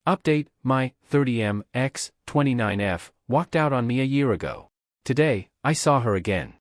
Update, my 30M X29F walked out on me a year ago. Today, I saw her again.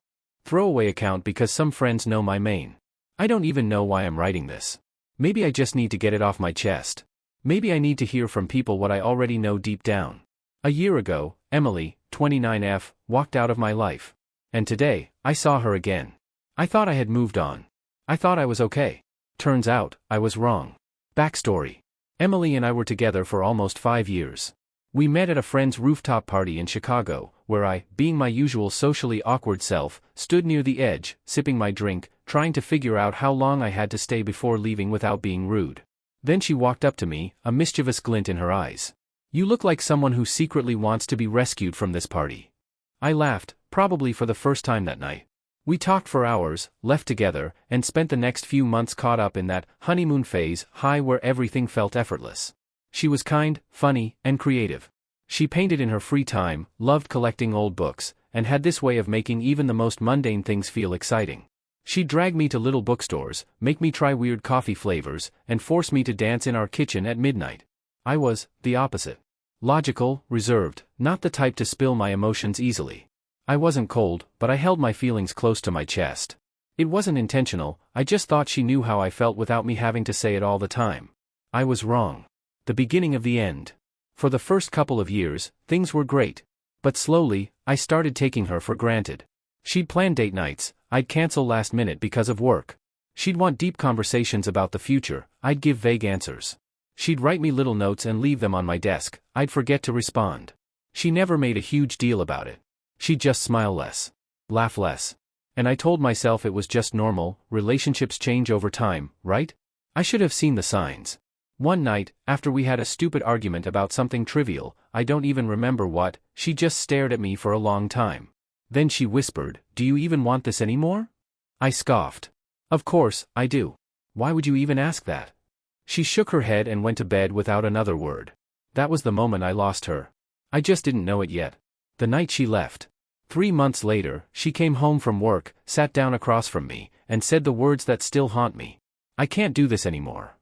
Throwaway account because some friends know my main. I don't even know why I'm writing this. Maybe I just need to get it off my chest. Maybe I need to hear from people what I already know deep down. A year ago, Emily, 29F, walked out of my life. And today, I saw her again. I thought I had moved on. I thought I was okay. Turns out, I was wrong. Backstory. Emily and I were together for almost 5 years. We met at a friend's rooftop party in Chicago, where I, being my usual socially awkward self, stood near the edge, sipping my drink, trying to figure out how long I had to stay before leaving without being rude. Then she walked up to me, a mischievous glint in her eyes. "You look like someone who secretly wants to be rescued from this party." I laughed, probably for the first time that night. We talked for hours, left together, and spent the next few months caught up in that honeymoon phase high where everything felt effortless. She was kind, funny, and creative. She painted in her free time, loved collecting old books, and had this way of making even the most mundane things feel exciting. She'd drag me to little bookstores, make me try weird coffee flavors, and force me to dance in our kitchen at midnight. I was the opposite. Logical, reserved, not the type to spill my emotions easily. I wasn't cold, but I held my feelings close to my chest. It wasn't intentional, I just thought she knew how I felt without me having to say it all the time. I was wrong. The beginning of the end. For the first couple of years, things were great. But slowly, I started taking her for granted. She'd plan date nights, I'd cancel last minute because of work. She'd want deep conversations about the future, I'd give vague answers. She'd write me little notes and leave them on my desk, I'd forget to respond. She never made a huge deal about it. She'd just smile less. Laugh less. And I told myself it was just normal, relationships change over time, right? I should have seen the signs. One night, after we had a stupid argument about something trivial, I don't even remember what, she just stared at me for a long time. Then she whispered, "Do you even want this anymore?" I scoffed. "Of course, I do. Why would you even ask that?" She shook her head and went to bed without another word. That was the moment I lost her. I just didn't know it yet. The night she left. 3 months later, she came home from work, sat down across from me, and said the words that still haunt me. "I can't do this anymore."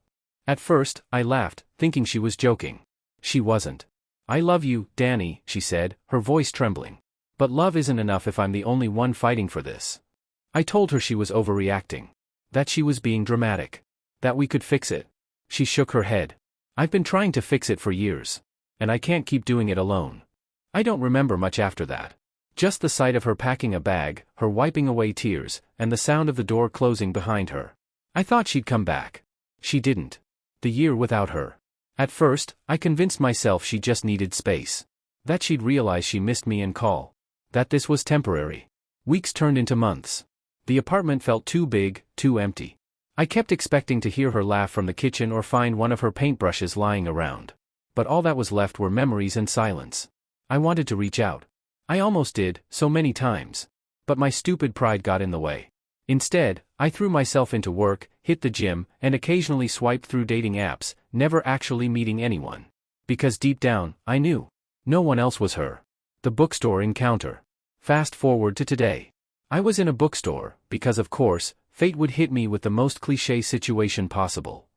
At first, I laughed, thinking she was joking. She wasn't. "I love you, Danny," she said, her voice trembling. "But love isn't enough if I'm the only one fighting for this." I told her she was overreacting. That she was being dramatic. That we could fix it. She shook her head. "I've been trying to fix it for years. And I can't keep doing it alone." I don't remember much after that. Just the sight of her packing a bag, her wiping away tears, and the sound of the door closing behind her. I thought she'd come back. She didn't. The year without her. At first, I convinced myself she just needed space. That she'd realize she missed me and call. That this was temporary. Weeks turned into months. The apartment felt too big, too empty. I kept expecting to hear her laugh from the kitchen or find one of her paintbrushes lying around. But all that was left were memories and silence. I wanted to reach out. I almost did, so many times. But my stupid pride got in the way. Instead, I threw myself into work, hit the gym, and occasionally swiped through dating apps, never actually meeting anyone. Because deep down, I knew. No one else was her. The bookstore encounter. Fast forward to today. I was in a bookstore, because of course, fate would hit me with the most cliché situation possible.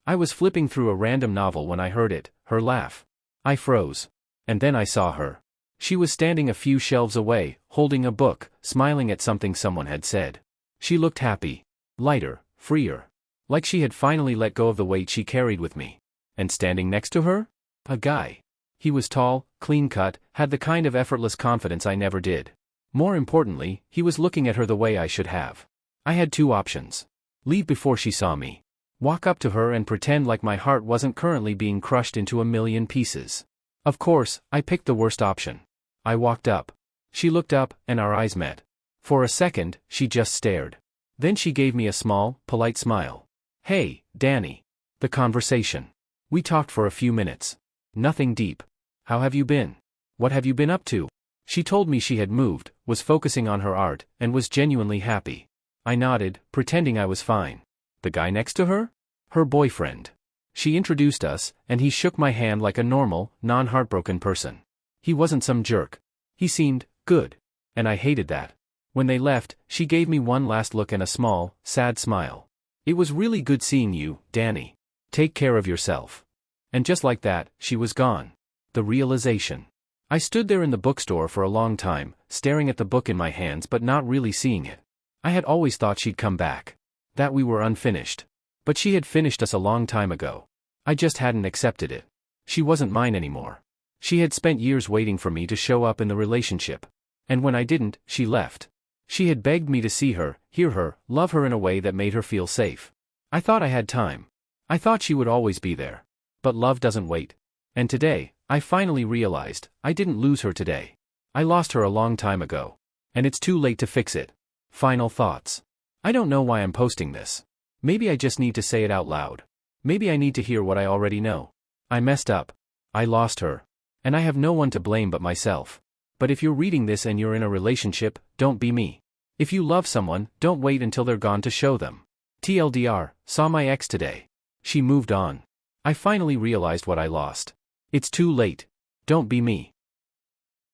I was flipping through a random novel when I heard it, her laugh. I froze. And then I saw her. She was standing a few shelves away, holding a book, smiling at something someone had said. She looked happy. Lighter, freer. Like she had finally let go of the weight she carried with me. And standing next to her? A guy. He was tall, clean-cut, had the kind of effortless confidence I never did. More importantly, he was looking at her the way I should have. I had 2 options. Leave before she saw me. Walk up to her and pretend like my heart wasn't currently being crushed into a million pieces. Of course, I picked the worst option. I walked up. She looked up, and our eyes met. For a second, she just stared. Then she gave me a small, polite smile. "Hey, Danny." The conversation. We talked for a few minutes. Nothing deep. "How have you been? What have you been up to?" She told me she had moved, was focusing on her art, and was genuinely happy. I nodded, pretending I was fine. The guy next to her? Her boyfriend. She introduced us, and he shook my hand like a normal, non-heartbroken person. He wasn't some jerk. He seemed good. And I hated that. When they left, she gave me one last look and a small, sad smile. "It was really good seeing you, Danny. Take care of yourself." And just like that, she was gone. The realization. I stood there in the bookstore for a long time, staring at the book in my hands but not really seeing it. I had always thought she'd come back. That we were unfinished. But she had finished us a long time ago. I just hadn't accepted it. She wasn't mine anymore. She had spent years waiting for me to show up in the relationship. And when I didn't, she left. She had begged me to see her, hear her, love her in a way that made her feel safe. I thought I had time. I thought she would always be there. But love doesn't wait. And today, I finally realized, I didn't lose her today. I lost her a long time ago. And it's too late to fix it. Final thoughts. I don't know why I'm posting this. Maybe I just need to say it out loud. Maybe I need to hear what I already know. I messed up. I lost her. And I have no one to blame but myself. But if you're reading this and you're in a relationship, don't be me. If you love someone, don't wait until they're gone to show them. TLDR, saw my ex today. She moved on. I finally realized what I lost. It's too late. Don't be me.